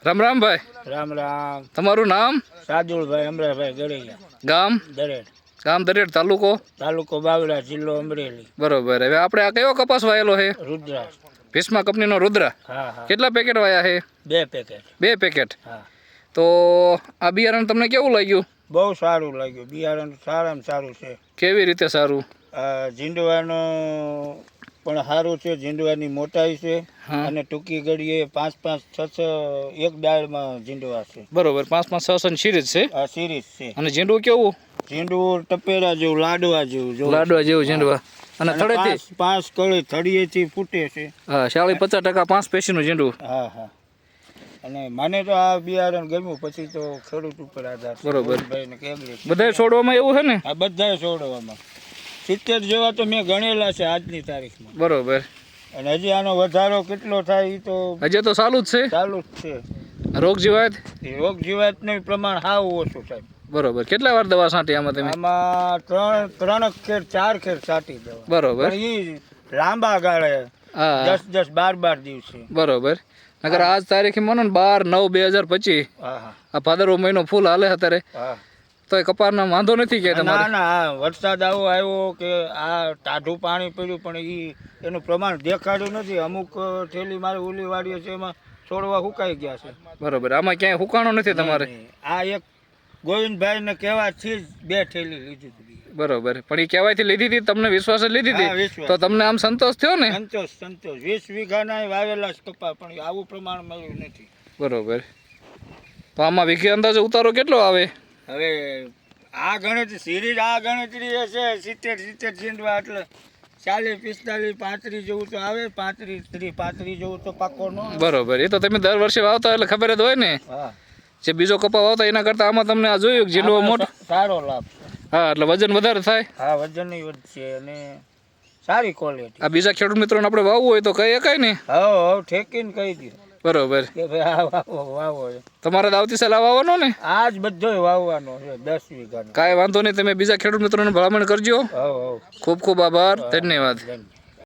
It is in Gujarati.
રામ રામ ભાઈ. રામ રામ. તમારું નામ? સાદુલભાઈ અમરાભાઈ ગળેલા. ગામ? દરેડ. ગામ દરેડ, તાલુકો? તાલુકો બાવળા, જિલ્લો અમરેલી. બરોબર. હવે આપણે આ કયો કપાસ વાયેલો છે? રુદ્રા. ભીષ્મા કંપનીનો રુદ્રા. હા હા. કેટલા પેકેટ વાયા છે? 2 પેકેટ. 2 પેકેટ. હા. તો આ બિયારણ તમને કેવું લાગ્યું? બહુ સારું લાગ્યું. બિયારણ સારામાં સારું છે. કેવી રીતે સારું? ઝીંડવાનો પણ સારું છે. ઝીંડવાની મોટાઈ છે હા. અને ટૂંકી ઘડીએ 5-5, 6-6 એક ડાળમાં ઝીંડવા છે. બરોબર. 5-5, 6 સિરીઝ છે. આ સિરીઝ છે. અને ઝીંડવું કેવું? ઝીંડવું ટપેરા જેવું, લાડવા જેવું. લાડવા જેવું ઝીંડવા. અને થળેથી 5 કળી થળીએથી ફૂટે છે. હા, 40-50% 5 પેશીનું ઝીંડવું. હા હા. અને મને તો આ બિયારણ ગમ્યું. પછી તો ખેડૂત ઉપર આધાર છે. બરોબર. ભાઈને કેગડી બધાય છોડવામાં એવું છે ને? આ બધાય છોડવામાં 70 જેવા તો મેં ગણેલા છે આજની તારીખમાં. બરોબર. અને હજી આનો વધારો કેટલો થાય એ તો હજી તો ચાલુ જ છે. ચાલુ જ છે. રોગ જીવાત? એ રોગ જીવાતનું પ્રમાણ સાવ ઓછું સાહેબ. બરોબર. કેટલા વાર દવા છાંટી આમાં તમે? આમાં 3 ખેર 4 ખેર છાંટી દેવા. બરોબર. પણ એ લાંબા ગાળે હા 10-10, 12 દિવસે. બરોબર. નકર આજ તારીખે માનો ને 12/9/2025 હા હા આ ભાદરવો મહિનો ફૂલ હાલે અત્યારે, હા. તો એ કપાસના વાંધો નથી કે ના તમારે? ના, આ વરસાદ આવ્યો કે આ ટાઢું પાણી પડ્યું પણ એનું પ્રમાણ દેખાડ્યું નથી. અમુક થેલી મારી ઓલી વાડીઓ છે એમાં છોડવા સુકાઈ ગયા છે. બરોબર. આમાં ક્યાંય હુકાણો નથી તમારે? નહીં. આ એક ગોવિંદભાઈને કહેવાથી જ 2 થેલી લીધી હતી. બરોબર. પણ એ કહેવાયથી લીધી હતી, તમને વિશ્વાસ જ લીધી હા, હતી, વિશ્વાસ. તો તમને આમ સંતોષ થયો ને? સંતોષ 20 વીઘાના વાવેલા જ કપા પણ આવું પ્રમાણ મળ્યું નથી. બરોબર. તો આમાં વીઘે અંદાજે ઉતારો કેટલો આવે? હવે આ ગણતરી સિરીઝ આ ગણતરી એ છે 70 ઝીંડવા એટલે 40-45-35 જેવું તો આવે. 35 જેવું તો પાકો ન આવે. બરોબર. એ તો તમે દર વર્ષે વાવતા એટલે ખબર જ હોય ને. હા. જે બીજો કપા વાવતા એના કરતાં આમાં તમને આ જોયું કે ઝીંડવો મોટો? સારો લાભ છે. હા, એટલે વજન વધારે થાય. હા, વજનની વધશે અને સારી ક્વોલિટી. આ બીજા ખેડૂત મિત્રોને આપણે વાવવું હોય તો કહી શકાય ને? હવે ઠેકીને કહી દો બરોબર. કે ભાઈ આ વાવો એમ. તમારે તો આવતી સાલ વાવવાનો ને? આ જ બધોય વાવવાનો છે 10 વીઘાનો. કાંઈ વાંધો નહીં. તમે બીજા ખેડૂત મિત્રોને ભલામણ કરજો. હવ ખૂબ ખૂબ આભાર. ધન્યવાદ. ધન્યવાદ.